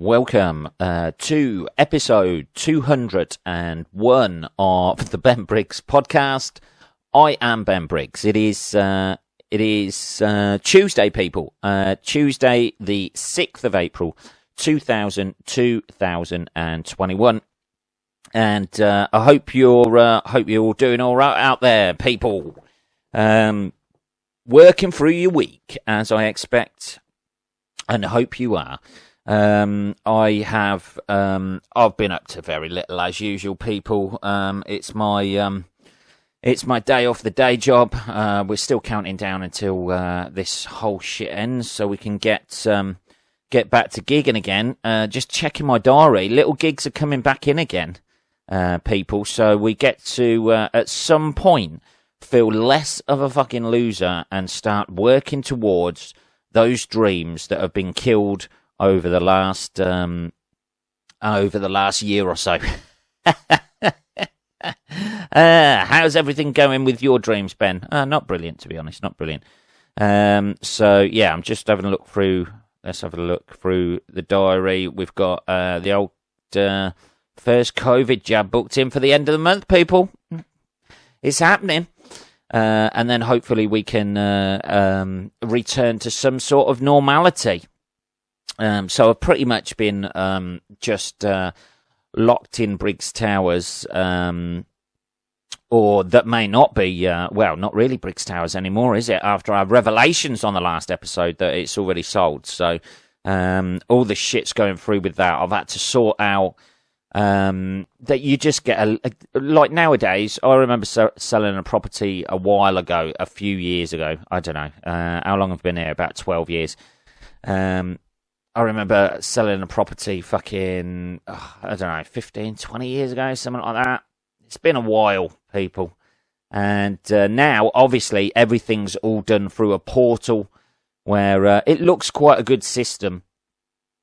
welcome to episode 201 of the Ben Briggs podcast. I am Ben Briggs. It is Tuesday, people. Tuesday, the 6th of April, 2021. And I hope you're doing all right out there, people. Working through your week, as I expect and hope you are. I've been up to very little as usual, people. It's my day off the day job. We're still counting down until this whole shit ends, so we can get back to gigging again. Just checking my diary. Little gigs are coming back in again, people. So we get to at some point feel less of a fucking loser and start working towards those dreams that have been killed over the last year or so. How's everything going with your dreams, Ben? Not brilliant, to be honest. Not brilliant. So yeah, I'm just having a look through. Let's have a look through the diary. We've got the old first COVID jab booked in for the end of the month, people. It's happening. And then hopefully we can return to some sort of normality. So I've pretty much been just locked in Briggs Towers, or that may not be, not really Briggs Towers anymore, is it? After our revelations on the last episode that it's already sold. So all the shit's going through with that. I've had to sort out that you just get like nowadays. I remember selling a property a while ago, a few years ago. I don't know how long I've been here, about 12 years. I remember selling a property fucking, 15, 20 years ago, something like that. It's been a while, people. And now, obviously, everything's all done through a portal where it looks quite a good system,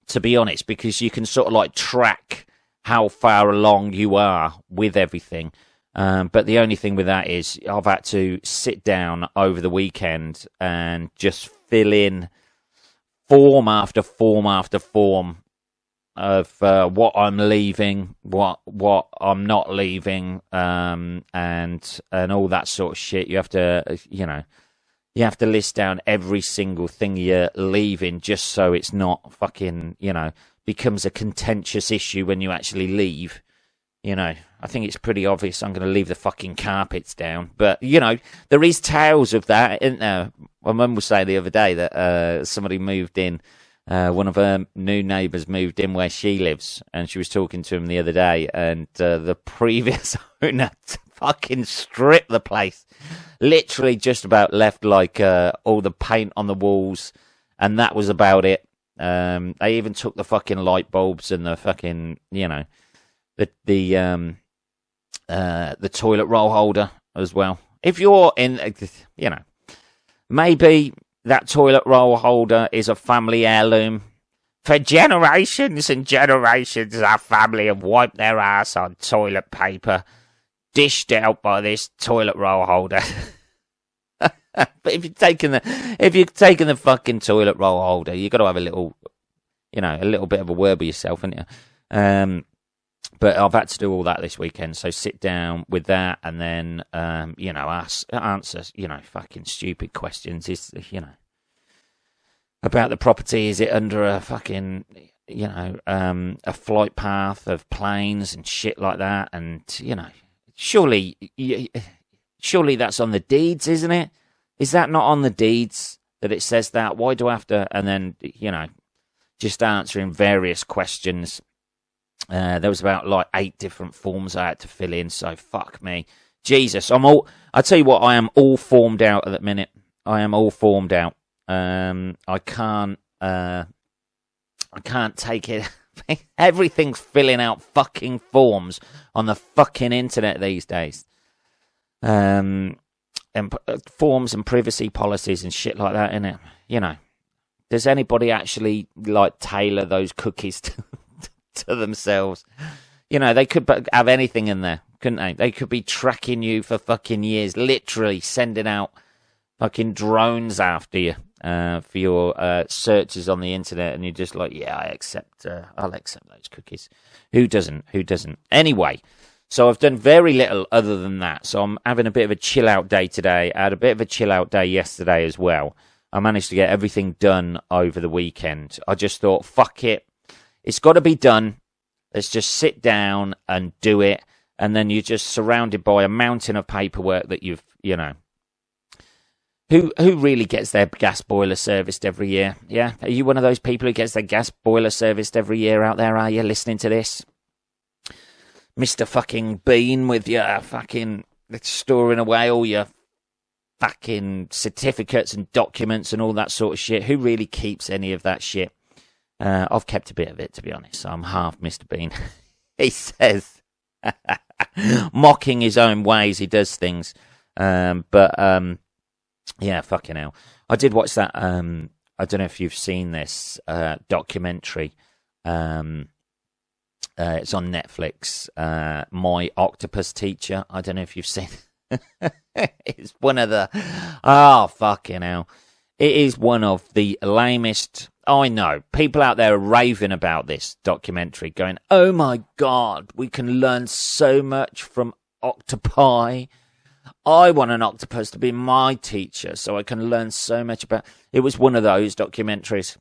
to be honest, because you can sort of like track how far along you are with everything. But the only thing with that is I've had to sit down over the weekend and just fill in form after form after form of what I'm leaving, what I'm not leaving, and all that sort of shit. You have to, list down every single thing you're leaving, just so it's not fucking, becomes a contentious issue when you actually leave. I think it's pretty obvious I'm going to leave the fucking carpets down. But, there is tales of that, isn't there? My mum was saying the other day that somebody moved in, one of her new neighbours moved in where she lives, and she was talking to him the other day, and the previous owner fucking stripped the place. Literally just about left like all the paint on the walls, and that was about it. They even took the fucking light bulbs and the fucking, the toilet roll holder as well. If you're in, maybe that toilet roll holder is a family heirloom. For generations and generations, our family have wiped their ass on toilet paper, dished out by this toilet roll holder. But if you're taking the fucking toilet roll holder, you've got to have a little bit of a word with yourself, haven't you? But I've had to do all that this weekend, so sit down with that and then, answer, fucking stupid questions. Is, about the property, is it under a fucking, a flight path of planes and shit like that? And, surely that's on the deeds, isn't it? Is that not on the deeds that it says that? Why do I have to? And then, just answering various questions. There was about like 8 different forms I had to fill in. So fuck me, Jesus. I tell you what, I am all formed out at the minute. I am all formed out. I can't take it. Everything's filling out fucking forms on the fucking internet these days. And forms and privacy policies and shit like that, innit? Does anybody actually like tailor those cookies to themselves? They could have anything in there, couldn't they? They could be tracking you for fucking years, literally sending out fucking drones after you for your searches on the internet, and you're just like, yeah, I'll accept those cookies. Who doesn't? Who doesn't? Anyway, so I've done very little other than that. So I'm having a bit of a chill out day today. I had a bit of a chill out day yesterday as well. I managed to get everything done over the weekend. I just thought, fuck it. It's got to be done. Let's just sit down and do it. And then you're just surrounded by a mountain of paperwork that you've, Who really gets their gas boiler serviced every year? Yeah? Are you one of those people who gets their gas boiler serviced every year out there, are you, listening to this? Mr. fucking Bean with your fucking storing away all your fucking certificates and documents and all that sort of shit. Who really keeps any of that shit? I've kept a bit of it, to be honest. I'm half Mr. Bean. He says, mocking his own ways, he does things. Yeah, fucking hell. I did watch that, I don't know if you've seen this documentary. It's on Netflix, My Octopus Teacher. I don't know if you've seen It's one of the... Oh, fucking hell. It is one of the lamest... I know. People out there are raving about this documentary, going, oh my God, we can learn so much from octopi. I want an octopus to be my teacher so I can learn so much about... It was one of those documentaries,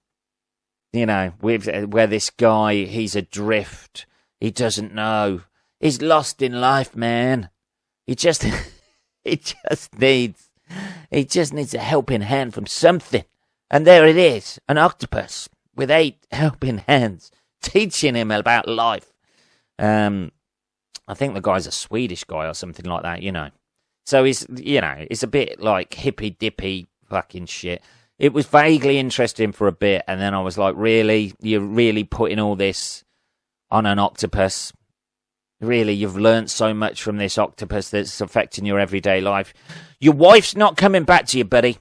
where this guy, he's adrift. He doesn't know. He's lost in life, man. He just needs a helping hand from something. And there it is, an octopus with 8 helping hands teaching him about life. I think the guy's a Swedish guy or something like that, So he's, it's a bit like hippy-dippy fucking shit. It was vaguely interesting for a bit, and then I was like, really? You're really putting all this on an octopus? Really, you've learnt so much from this octopus that's affecting your everyday life. Your wife's not coming back to you, buddy.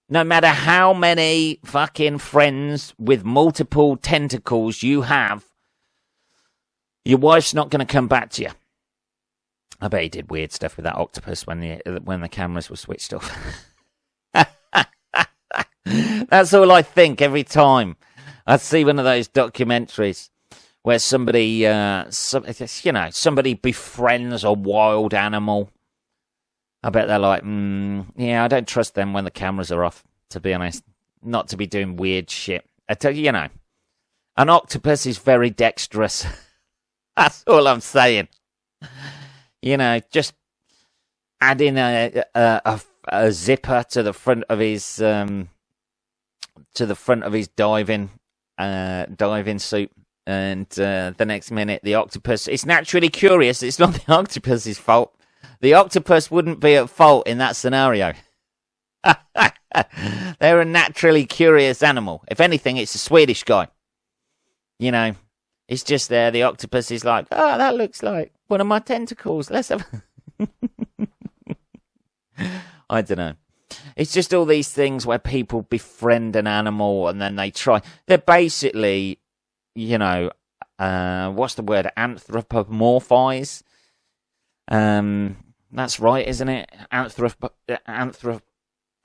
No matter how many fucking friends with multiple tentacles you have, your wife's not going to come back to you. I bet he did weird stuff with that octopus when the cameras were switched off. That's all I think every time I see one of those documentaries where somebody befriends a wild animal. I bet they're like, yeah, I don't trust them when the cameras are off, to be honest. Not to be doing weird shit. I tell you, an octopus is very dexterous. That's all I'm saying. Just adding a zipper to the front of his diving suit, and the next minute the octopus. It's naturally curious. It's not the octopus's fault. The octopus wouldn't be at fault in that scenario. They're a naturally curious animal. If anything, it's a Swedish guy. It's just there. The octopus is like, oh, that looks like one of my tentacles. Let's have... I don't know. It's just all these things where people befriend an animal and then they try. They're basically, what's the word? Anthropomorphize. That's right, isn't it?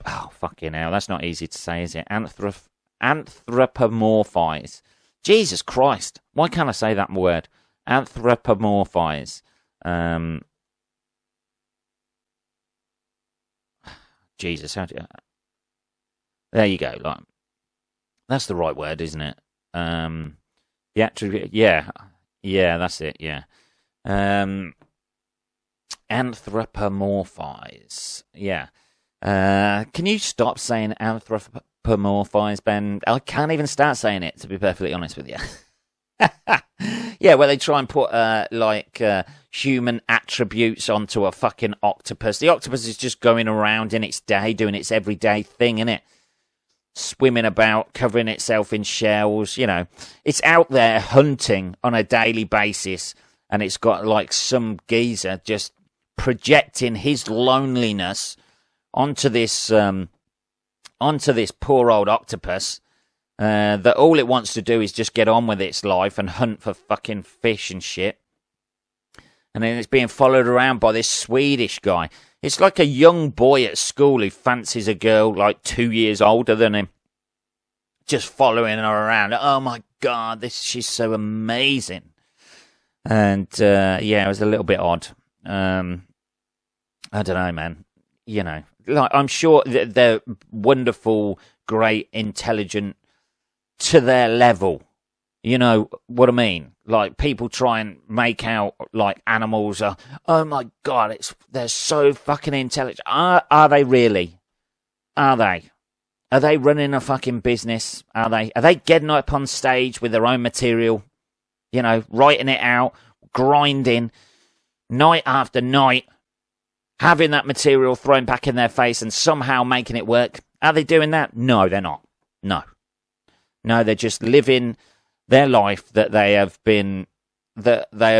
Oh, fucking hell. That's not easy to say, is it? Anthropomorphize. Jesus Christ. Why can't I say that word? Anthropomorphize. Jesus, how do you... There you go. Like, that's the right word, isn't it? Yeah, that's it. Yeah. Anthropomorphize. Yeah. Can you stop saying anthropomorphize, Ben? I can't even start saying it, to be perfectly honest with you. Yeah, where they try and put human attributes onto a fucking octopus. The octopus is just going around in its day, doing its everyday thing, innit? Swimming about, covering itself in shells, It's out there hunting on a daily basis, and it's got like some geezer just projecting his loneliness onto this poor old octopus. That all it wants to do is just get on with its life and hunt for fucking fish and shit. And then it's being followed around by this Swedish guy. It's like a young boy at school who fancies a girl like 2 years older than him, just following her around. Oh my God, she's so amazing. And yeah, it was a little bit odd. I don't know, man. You know, like I'm sure they're wonderful, great, intelligent to their level. You know what I mean? Like, people try and make out like animals are, oh my God, they're so fucking intelligent. Are they really? Are they? Are they running a fucking business? Are they getting up on stage with their own material? You know, writing it out, grinding, night after night, having that material thrown back in their face and somehow making it work? Are they doing that? No, they're not. No, they're just living their life that they have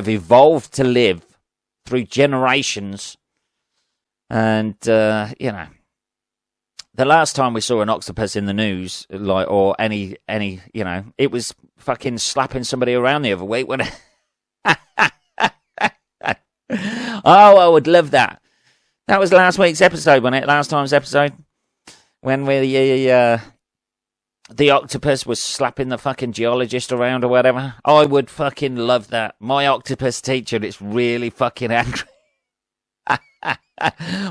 evolved to live through generations. And you know, the last time we saw an octopus in the news, like, or any, you know, it was fucking slapping somebody around the other week when it... Oh, I would love that. That was last week's episode, wasn't it? Last time's episode, when the octopus was slapping the fucking geologist around or whatever. I would fucking love that. My Octopus Teacher, and it's really fucking angry.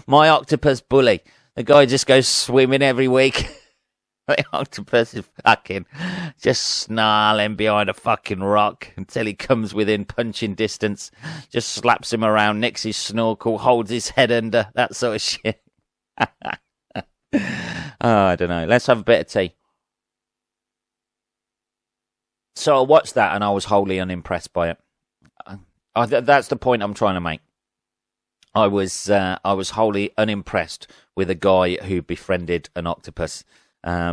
My Octopus Bully. The guy just goes swimming every week. The octopus is fucking just snarling behind a fucking rock until he comes within punching distance. Just slaps him around, nicks his snorkel, holds his head under, that sort of shit. Oh, I don't know. Let's have a bit of tea. So I watched that and I was wholly unimpressed by it. That's the point I'm trying to make. I was wholly unimpressed with a guy who befriended an octopus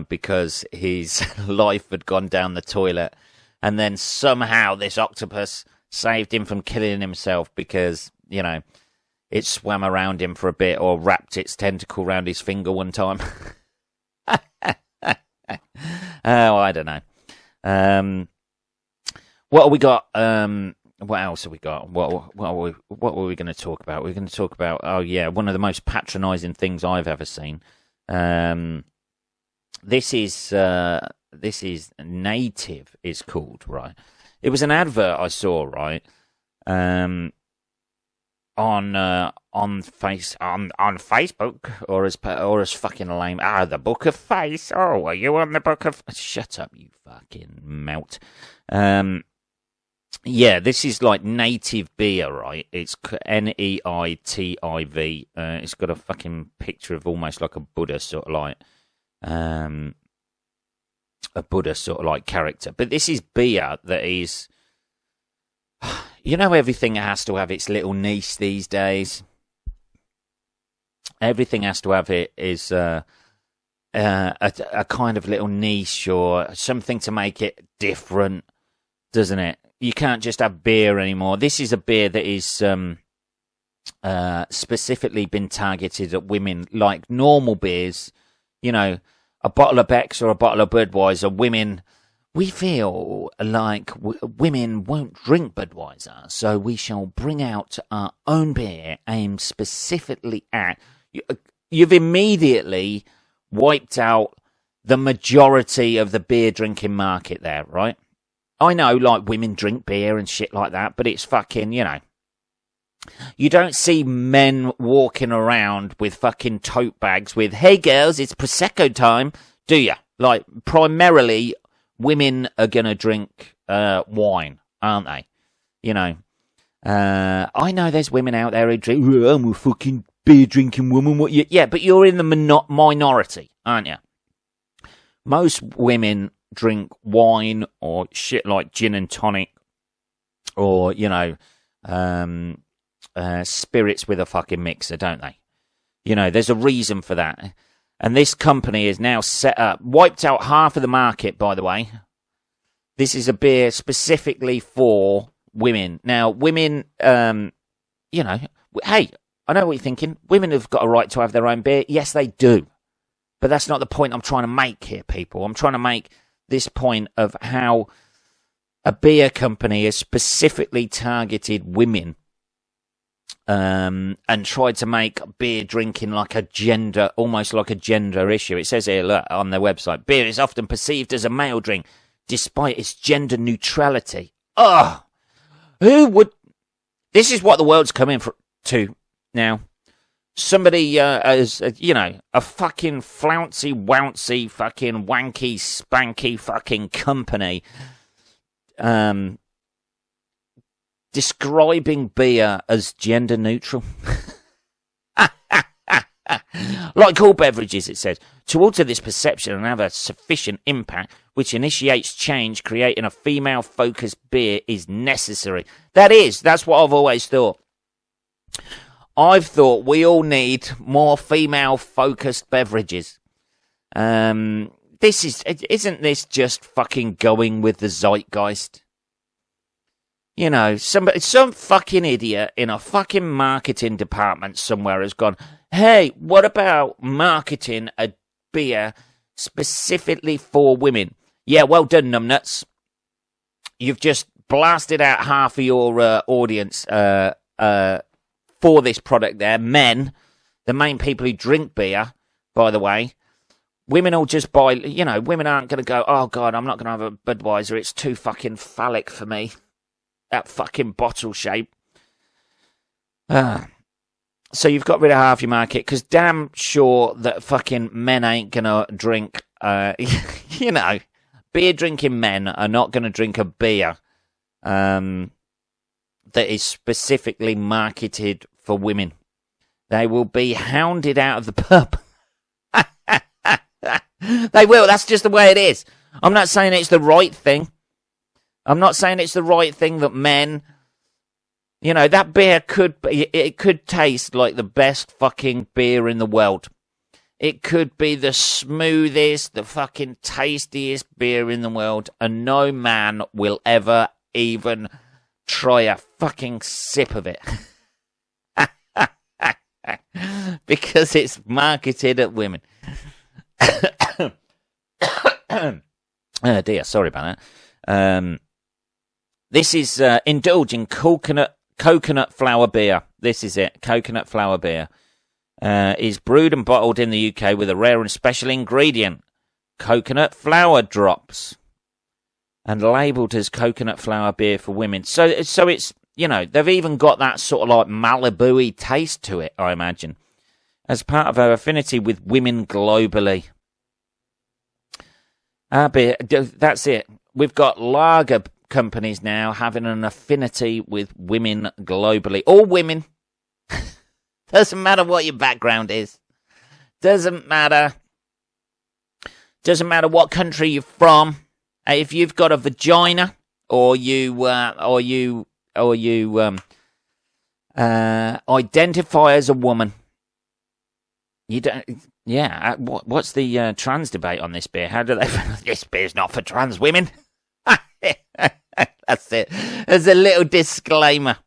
because his life had gone down the toilet, and then somehow this octopus saved him from killing himself because, you know, it swam around him for a bit or wrapped its tentacle around his finger one time. Oh, I don't know. What have we got? What else have we got? What were we going to talk about? We're going to talk about, oh yeah, one of the most patronising things I've ever seen. This is Native, is called, right? It was an advert I saw, right? On Facebook, or as fucking lame. The Book of Face. Oh, are you on the Book of? Shut up, you fucking melt. Yeah, this is like Native beer, right? It's Neitiv. It's got a fucking picture of almost like a Buddha sort of like, character. But this is beer that is, you know, everything has to have its little niche these days. Everything has to have a kind of little niche or something to make it different, doesn't it? You can't just have beer anymore. This is a beer that is specifically been targeted at women, like normal beers. You know, a bottle of Beck's or a bottle of Budweiser. Women, we feel like women won't drink Budweiser, so we shall bring out our own beer aimed specifically at... You've immediately wiped out the majority of the beer drinking market there, right? I know, like, women drink beer and shit like that, but it's fucking, you know. You don't see men walking around with fucking tote bags with, hey girls, it's Prosecco time, do you? Like, primarily, women are gonna drink wine, aren't they? You know. I know there's women out there who drink, oh, I'm a fucking beer drinking woman. What? Yeah, but you're in the minority, aren't you? Most women drink wine or shit like gin and tonic, or, you know, spirits with a fucking mixer, don't they? You know, there's a reason for that. And this company is now set up, wiped out half of the market, by the way. This is a beer specifically for women. Now, women, you know, hey, I know what you're thinking. Women have got a right to have their own beer. Yes, they do. But that's not the point I'm trying to make here, people. I'm trying to make this point of how a beer company has specifically targeted women and tried to make beer drinking like a gender, almost like a gender issue. It says here, look, on their website, beer is often perceived as a male drink, despite its gender neutrality. Oh, who would... This is what the world's coming to now. Somebody, as a fucking flouncy, wouncy, fucking wanky, spanky fucking company, describing beer as gender neutral. Like all beverages, it says, to alter this perception and have a sufficient impact which initiates change, creating a female-focused beer is necessary. That's what I've always thought. I've thought we all need more female-focused beverages. Isn't this just fucking going with the zeitgeist? You know, some fucking idiot in a fucking marketing department somewhere has gone, hey, what about marketing a beer specifically for women? Yeah, well done, numbnuts. You've just blasted out half of your audience for this product there. Men, the main people who drink beer, by the way. Women will just buy, women aren't going to go, oh, God, I'm not going to have a Budweiser. It's too fucking phallic for me. That fucking bottle shape. So you've got rid of half your market, because damn sure that fucking men ain't going to drink, beer drinking men are not going to drink a beer that is specifically marketed for women. They will be hounded out of the pub. They will. That's just the way it is. I'm not saying it's the right thing. I'm not saying it's the right thing that men, that beer could taste like the best fucking beer in the world. It could be the smoothest, the fucking tastiest beer in the world, and no man will ever even try a fucking sip of it. Because it's marketed at women. Oh dear, sorry about that. This is indulging coconut flower beer. This is it, coconut flower beer. Is brewed and bottled in the UK with a rare and special ingredient, coconut flower drops, and labelled as coconut flower beer for women. So it's, they've even got that sort of like Malibu-y taste to it, I imagine, as part of our affinity with women globally. That's it. We've got lager companies now having an affinity with women globally. All women. Doesn't matter what your background is. Doesn't matter what country you're from. If you've got a vagina, or you identify as a woman, you don't. Yeah. What's the trans debate on this beer? How do they? This beer's not for trans women. That's it. There's a little disclaimer.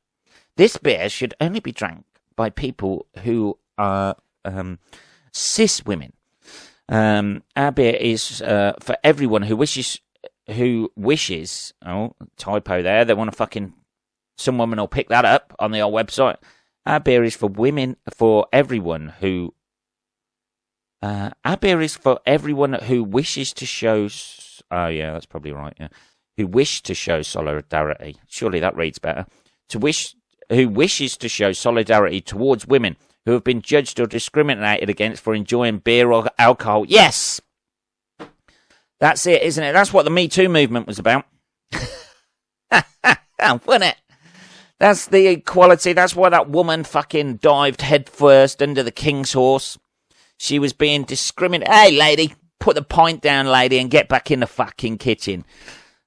This beer should only be drank by people who are cis women. Our beer is for everyone who wishes. Oh, typo there. They want to fucking. Some woman will pick that up on the old website. Our beer is for women. For everyone who. Our beer is for everyone who wishes to show. Oh yeah, that's probably right. Yeah, who wish to show solidarity. Surely that reads better. Who wishes to show solidarity towards women who have been judged or discriminated against for enjoying beer or alcohol. Yes! That's it, isn't it? That's what the Me Too movement was about. Wasn't it? That's the equality. That's why that woman fucking dived headfirst under the king's horse. She was being discriminated. Hey, lady, put the pint down, lady, and get back in the fucking kitchen.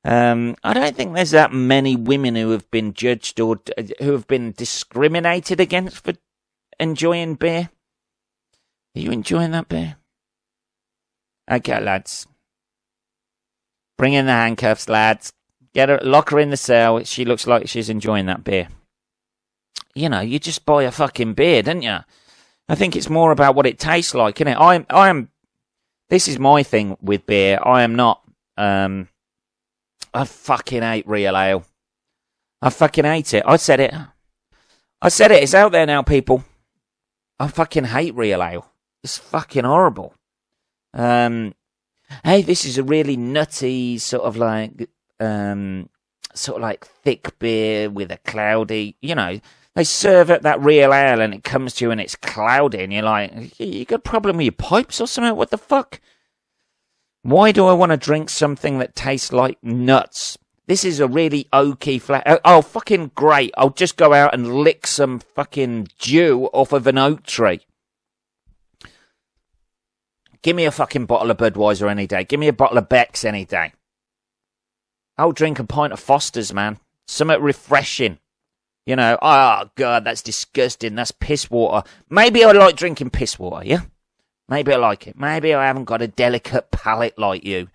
I don't think there's that many women who have been judged or who have been discriminated against for enjoying beer. Are you enjoying that beer? Okay, lads. Bring in the handcuffs, lads. Lock her in the cell. She looks like she's enjoying that beer. You just buy a fucking beer, don't you? I think it's more about what it tastes like, isn't it? I am. This is my thing with beer. I am not. I fucking hate real ale. I fucking hate it. I said it. I said it. It's out there now, people. I fucking hate real ale. It's fucking horrible. Hey, this is a really nutty sort of like thick beer with a cloudy, they serve it that real ale and it comes to you and it's cloudy and you're like, you got a problem with your pipes or something? What the fuck? Why do I want to drink something that tastes like nuts? This is a really oaky flat. Oh, fucking great. I'll just go out and lick some fucking dew off of an oak tree. Give me a fucking bottle of Budweiser any day. Give me a bottle of Beck's any day. I'll drink a pint of Foster's, man. Something refreshing. Oh, God, that's disgusting. That's piss water. Maybe I like drinking piss water, yeah? Maybe I like it. Maybe I haven't got a delicate palate like you.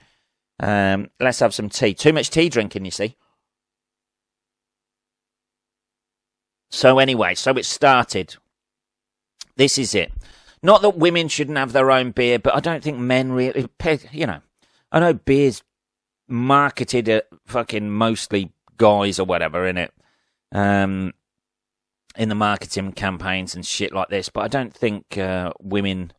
Let's have some tea. Too much tea drinking, you see. So anyway, so it started. This is it. Not that women shouldn't have their own beer, but I don't think men really, I know beer's marketed at fucking mostly guys or whatever, innit? In the marketing campaigns and shit like this, but I don't think women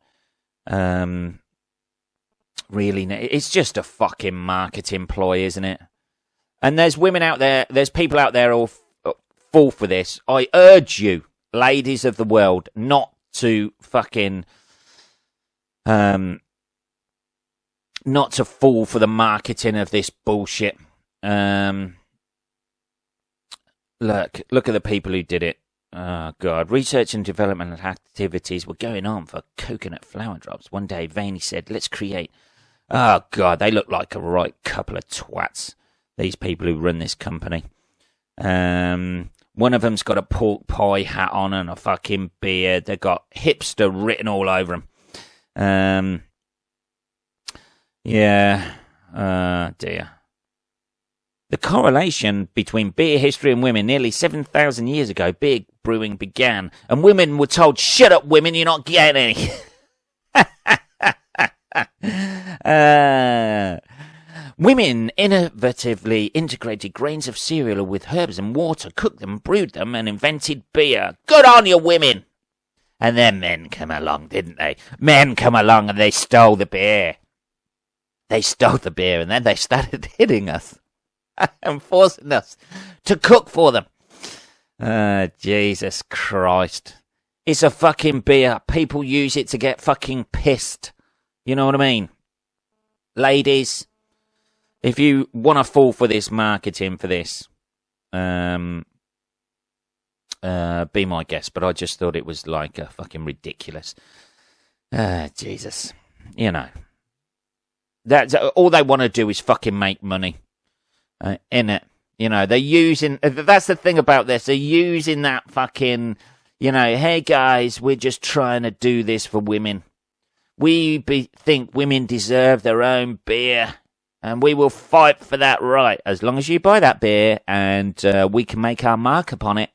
really. It's just a fucking marketing ploy, isn't it? And there's women out there, there's people out there who fall for this. I urge you, ladies of the world, not to fucking not to fall for the marketing of this bullshit. Look at the people who did it. Oh, God. Research and development activities were going on for coconut flower drops. One day, Vaney said, let's create. Oh, God, they look like a right couple of twats, these people who run this company. One of them's got a pork pie hat on and a fucking beard. They've got hipster written all over them. Yeah. Dear. The correlation between beer history and women nearly 7,000 years ago, beer brewing began, and women were told, shut up, women, you're not getting any. Women innovatively integrated grains of cereal with herbs and water, cooked them, brewed them, and invented beer. Good on you, women! And then men come along, didn't they? Men come along and they stole the beer. They stole the beer and then they started hitting us and forcing us to cook for them. Jesus Christ. It's a fucking beer. People use it to get fucking pissed. You know what I mean? Ladies, if you want to fall for this marketing for this, be my guest. But I just thought it was like a fucking ridiculous. Jesus. That's all they want to do is fucking make money. In it. They're using, that's the thing about this, they're using that fucking, hey guys, we're just trying to do this for women. We think women deserve their own beer, and we will fight for that right, as long as you buy that beer, and we can make our mark upon it.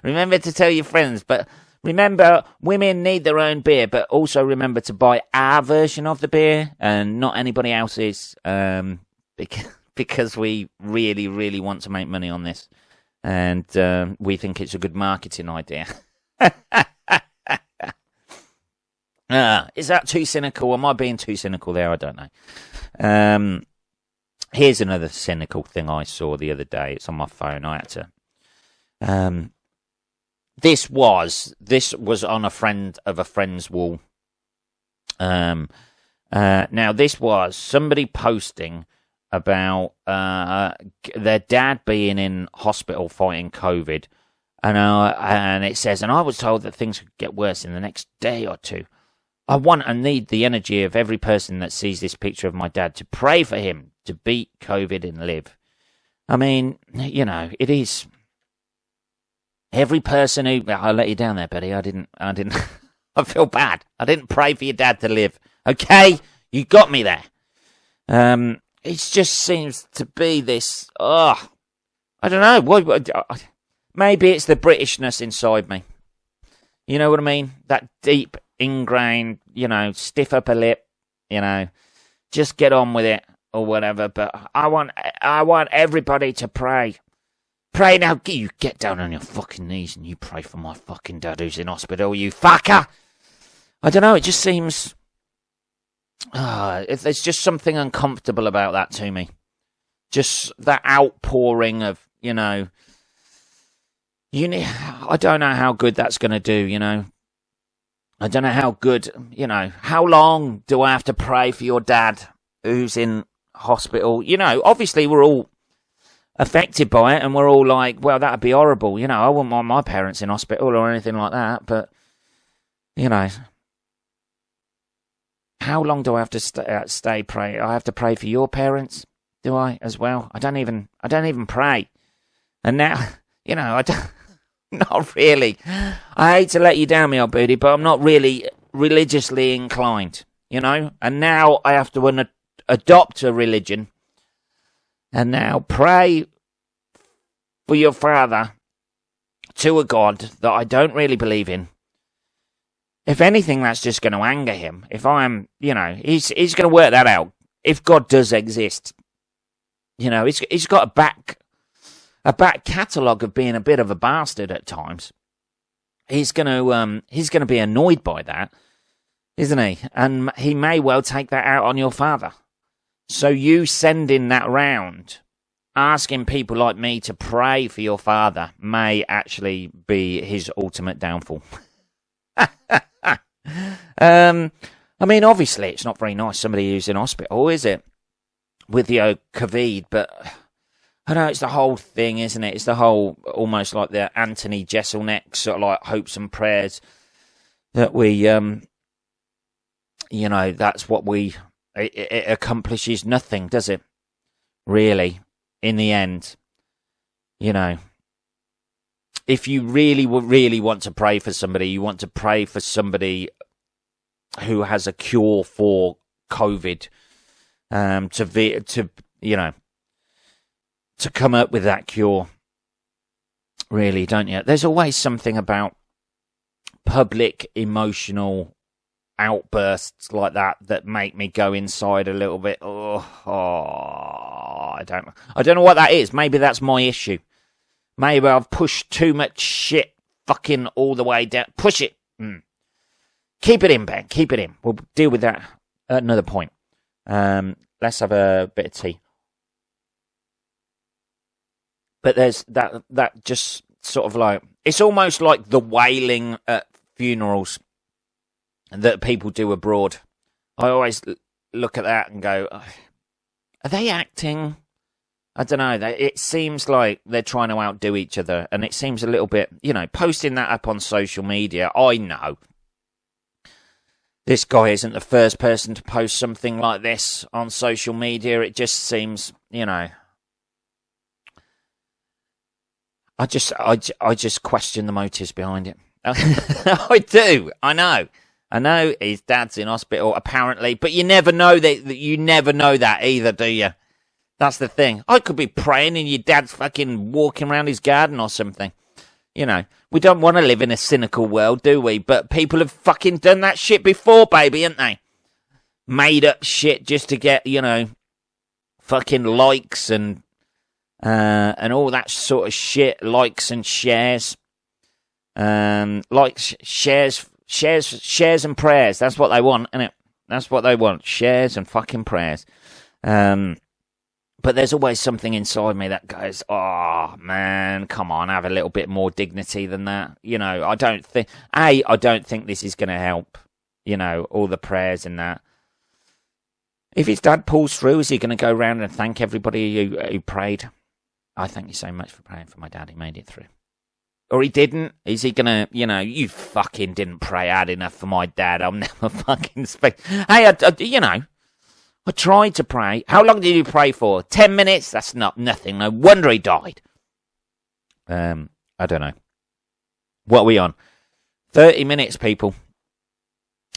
Remember to tell your friends, but remember, women need their own beer, but also remember to buy our version of the beer, and not anybody else's, because we really, really want to make money on this. And we think it's a good marketing idea. Is that too cynical? Am I being too cynical there? I don't know. Here's another cynical thing I saw the other day. It's on my phone. I had to... This was on a friend of a friend's wall. Now, this was somebody posting about their dad being in hospital fighting COVID, and it says, and I was told that things could get worse in the next day or two. I want and need the energy of every person that sees this picture of my dad to pray for him to beat COVID and live. I mean, it is every person who, I let you down there, buddy. I didn't, I feel bad. I didn't pray for your dad to live. Okay. You got me there. It just seems to be this, I don't know. Maybe it's the Britishness inside me. You know what I mean? That deep, ingrained, stiff upper lip, just get on with it or whatever. But I want everybody to pray. Pray now. You get down on your fucking knees and you pray for my fucking dad who's in hospital, you fucker. I don't know, it just seems... there's just something uncomfortable about that to me. Just that outpouring of, I don't know how good that's going to do, I don't know how good, how long do I have to pray for your dad who's in hospital? Obviously we're all affected by it and we're all like, well, that'd be horrible. I wouldn't want my parents in hospital or anything like that. But, how long do I have to stay pray? I have to pray for your parents, do I, as well? I don't even pray. And now, I don't... Not really. I hate to let you down, me old booty, but I'm not really religiously inclined, And now I have to adopt a religion and now pray for your father to a God that I don't really believe in. If anything, that's just going to anger him. If I'm, he's going to work that out. If God does exist, he's got a back catalogue of being a bit of a bastard at times. He's going to be annoyed by that, isn't he? And he may well take that out on your father. So you sending that round, asking people like me to pray for your father, may actually be his ultimate downfall. Obviously it's not very nice, somebody who's in hospital, is it? With the COVID, but... I know it's the whole thing, isn't it? It's the whole, almost like the Anthony Jeselnik sort of like hopes and prayers that we, that's what it accomplishes nothing, does it? Really, in the end, if you really want to pray for somebody, you want to pray for somebody who has a cure for COVID, to come up with that cure, really, don't you? There's always something about public emotional outbursts like that make me go inside a little bit. I don't know what that is. Maybe that's my issue. Maybe I've pushed too much shit fucking all the way down. Push it. Keep it in, Ben. Keep it in. We'll deal with that at another point. Let's have a bit of tea. But there's that just sort of like, it's almost like the wailing at funerals that people do abroad. I always look at that and go, are they acting? I don't know. It seems like they're trying to outdo each other. And it seems a little bit, posting that up on social media. I know this guy isn't the first person to post something like this on social media. It just seems, I just question the motives behind it. I do. I know his dad's in hospital apparently, but you never know that. You never know that either, do you? That's the thing. I could be praying and your dad's fucking walking around his garden or something. We don't want to live in a cynical world, do we? But people have fucking done that shit before, baby, haven't they? Made up shit just to get, fucking likes and all that sort of shit, likes and shares, likes, shares and prayers. That's what they want, innit? That's what they want, shares and fucking prayers. But there's always something inside me that goes, oh man, come on, have a little bit more dignity than that. I don't think this is going to help. All the prayers and that. If his dad pulls through, is he going to go around and thank everybody who prayed? I thank you so much for praying for my dad. He made it through. Or he didn't. Is he going to, you fucking didn't pray hard enough for my dad. I'll never fucking speak. Hey, I tried to pray. How long did you pray for? 10 minutes? That's nothing. No wonder he died. I don't know. What are we on? 30 minutes, people.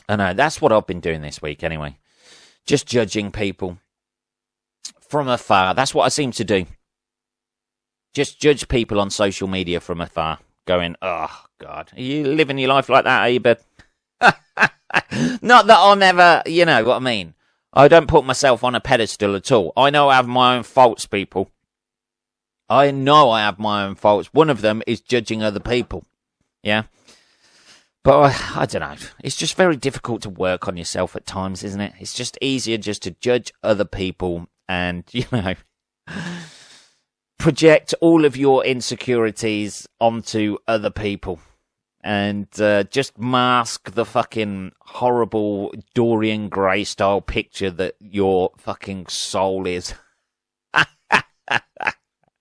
I know. That's what I've been doing this week anyway. Just judging people from afar. That's what I seem to do. Just judge people on social media from afar. Going, oh, God. Are you living your life like that, are you, bud? Not that I'll never, you know what I mean. I don't put myself on a pedestal at all. I know I have my own faults, people. I know I have my own faults. One of them is judging other people. Yeah. But I don't know. It's just very difficult to work on yourself at times, isn't it? It's just easier just to judge other people and, project all of your insecurities onto other people. And just mask the fucking horrible Dorian Gray style picture that your fucking soul is.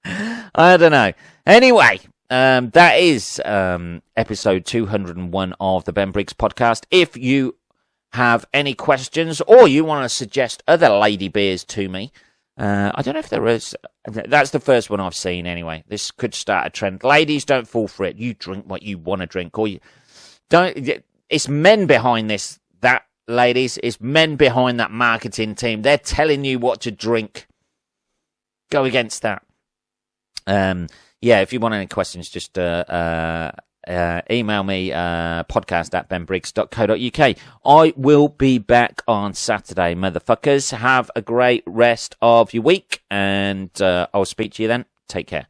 I don't know. Anyway, that is episode 201 of the Ben Briggs podcast. If you have any questions or you want to suggest other lady beers to me, I don't know if there is. That's the first one I've seen anyway. This could start a trend. Ladies, don't fall for it. You drink what you want to drink, or you don't. It's men behind this. That ladies, it's men behind that marketing team. They're telling you what to drink. Go against that. If you want any questions, just email me, podcast@benbriggs.co.uk. I will be back on Saturday, motherfuckers. Have a great rest of your week, and I'll speak to you then. Take care.